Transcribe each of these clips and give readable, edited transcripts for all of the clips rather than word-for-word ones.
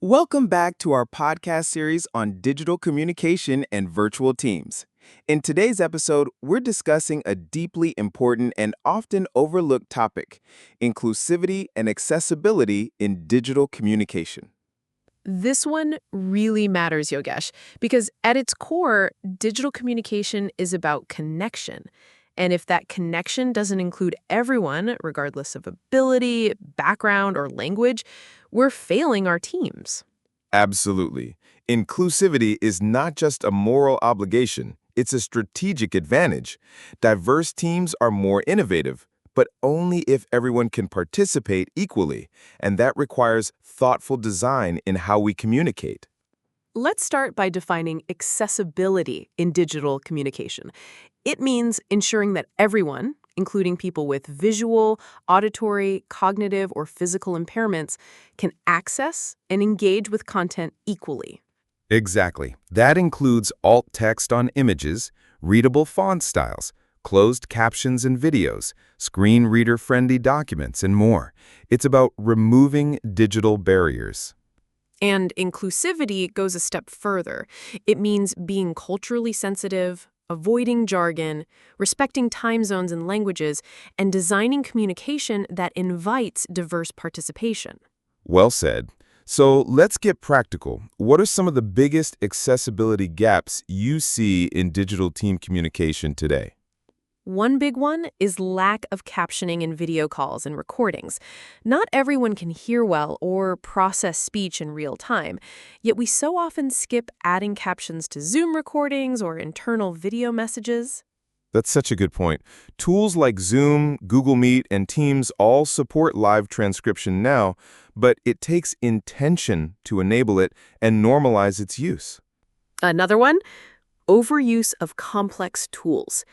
Welcome back to our podcast series on digital communication and virtual teams. In today's episode, we're discussing a deeply important and often overlooked topic: inclusivity and accessibility in digital communication. This one really matters, Yogesh, because at its core, digital communication is about connection. And if that connection doesn't include everyone, regardless of ability, background, or language, we're failing our teams. Absolutely. Inclusivity is not just a moral obligation, it's a strategic advantage. Diverse teams are more innovative, but only if everyone can participate equally, and that requires thoughtful design in how we communicate. Let's start by defining accessibility in digital communication. It means ensuring that everyone, including people with visual, auditory, cognitive, or physical impairments, can access and engage with content equally. Exactly. That includes alt text on images, readable font styles, closed captions and videos, screen reader-friendly documents, and more. It's about removing digital barriers. And inclusivity goes a step further. It means being culturally sensitive, avoiding jargon, respecting time zones and languages, and designing communication that invites diverse participation. Well said. So let's get practical. What are some of the biggest accessibility gaps you see in digital team communication today? One big one is lack of captioning in video calls and recordings. Not everyone can hear well or process speech in real time, yet we so often skip adding captions to Zoom recordings or internal video messages. That's such a good point. Tools like Zoom, Google Meet, and Teams all support live transcription now, but it takes intention to enable it and normalize its use. Another one, overuse of complex tools.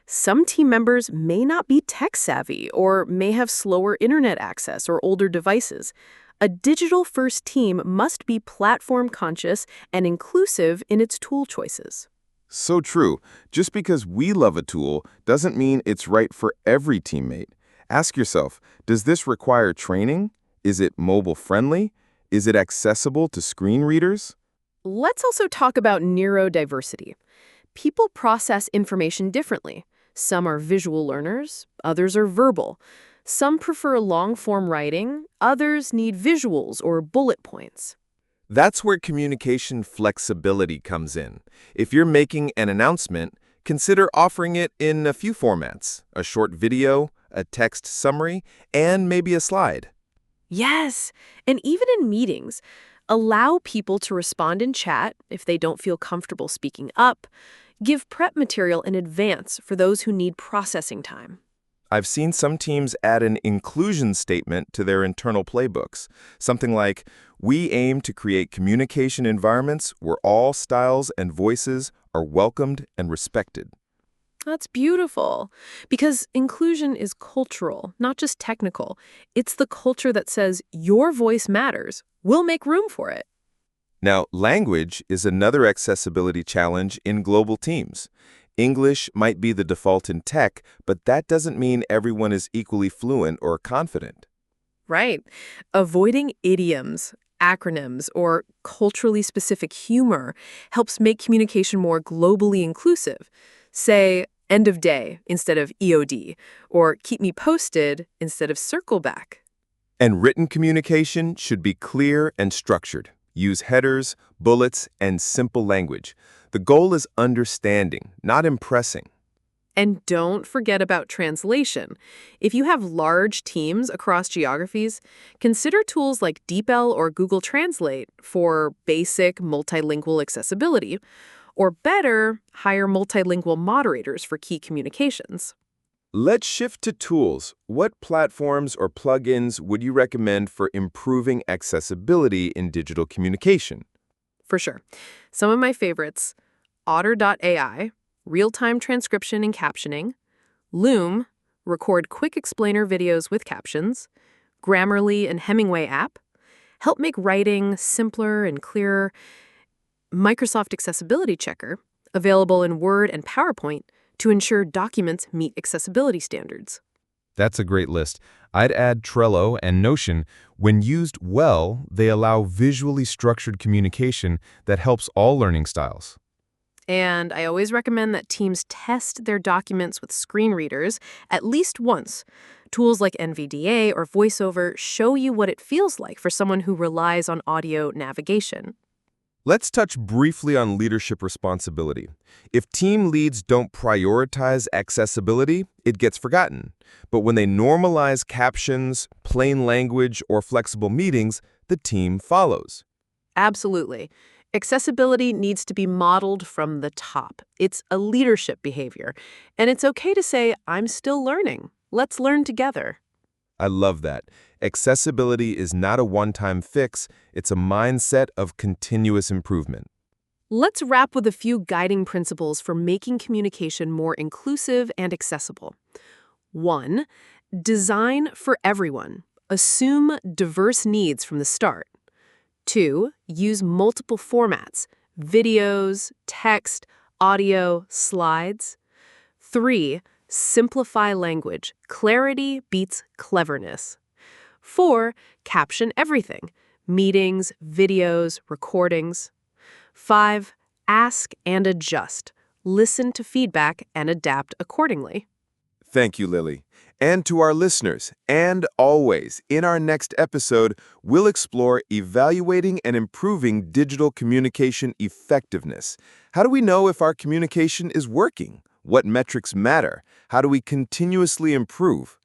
Some team members may not be tech-savvy or may have slower internet access or older devices. A digital-first team must be platform-conscious and inclusive in its tool choices. So true. Just because we love a tool doesn't mean it's right for every teammate. Ask yourself, does this require training? Is it mobile-friendly? Is it accessible to screen readers? Let's also talk about neurodiversity. People process information differently. Some are visual learners, others are verbal. Some prefer long-form writing, others need visuals or bullet points. That's where communication flexibility comes in. If you're making an announcement, consider offering it in a few formats: a short video, a text summary, and maybe a slide. Yes, and even in meetings, allow people to respond in chat if they don't feel comfortable speaking up. Give prep material in advance for those who need processing time. I've seen some teams add an inclusion statement to their internal playbooks, something like, "We aim to create communication environments where all styles and voices are welcomed and respected." That's beautiful, because inclusion is cultural, not just technical. It's the culture that says, your voice matters. We'll make room for it. Now, language is another accessibility challenge in global teams. English might be the default in tech, but that doesn't mean everyone is equally fluent or confident. Right. Avoiding idioms, acronyms, or culturally specific humor helps make communication more globally inclusive. Say, end of day instead of EOD, or keep me posted instead of circle back. And written communication should be clear and structured. Use headers, bullets, and simple language. The goal is understanding, not impressing. And don't forget about translation. If you have large teams across geographies, consider tools like DeepL or Google Translate for basic multilingual accessibility. Or better, hire multilingual moderators for key communications. Let's shift to tools. What platforms or plugins would you recommend for improving accessibility in digital communication? For sure. Some of my favorites: Otter.ai, real-time transcription and captioning; Loom, record quick explainer videos with captions; Grammarly and Hemingway app, help make writing simpler and clearer; Microsoft Accessibility Checker, available in Word and PowerPoint to ensure documents meet accessibility standards. That's a great list. I'd add Trello and Notion. When used well, they allow visually structured communication that helps all learning styles. And I always recommend that teams test their documents with screen readers at least once. Tools like NVDA or VoiceOver show you what it feels like for someone who relies on audio navigation. Let's touch briefly on leadership responsibility. If team leads don't prioritize accessibility, it gets forgotten. But when they normalize captions, plain language, or flexible meetings, the team follows. Absolutely. Accessibility needs to be modeled from the top. It's a leadership behavior. And it's okay to say, I'm still learning. Let's learn together. I love that. Accessibility is not a one-time fix, it's a mindset of continuous improvement. Let's wrap with a few guiding principles for making communication more inclusive and accessible. 1. Design for everyone. Assume diverse needs from the start. 2. Use multiple formats: videos, text, audio, slides. 3. Simplify language. Clarity beats cleverness. 4. Caption everything: meetings, videos, recordings. 5. Ask and adjust. Listen to feedback and adapt accordingly. Thank you, Lily. And to our listeners, and always, in our next episode, we'll explore evaluating and improving digital communication effectiveness. How do we know if our communication is working? What metrics matter? How do we continuously improve?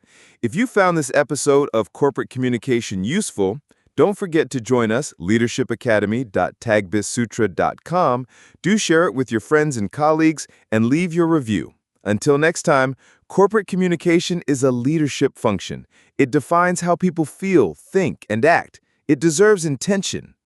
If you found this episode of Corporate Communication useful, don't forget to join us, leadershipacademy.tagbizsutra.com. Do share it with your friends and colleagues, and leave your review. Until next time, corporate communication is a leadership function. It defines how people feel, think, and act. It deserves intention.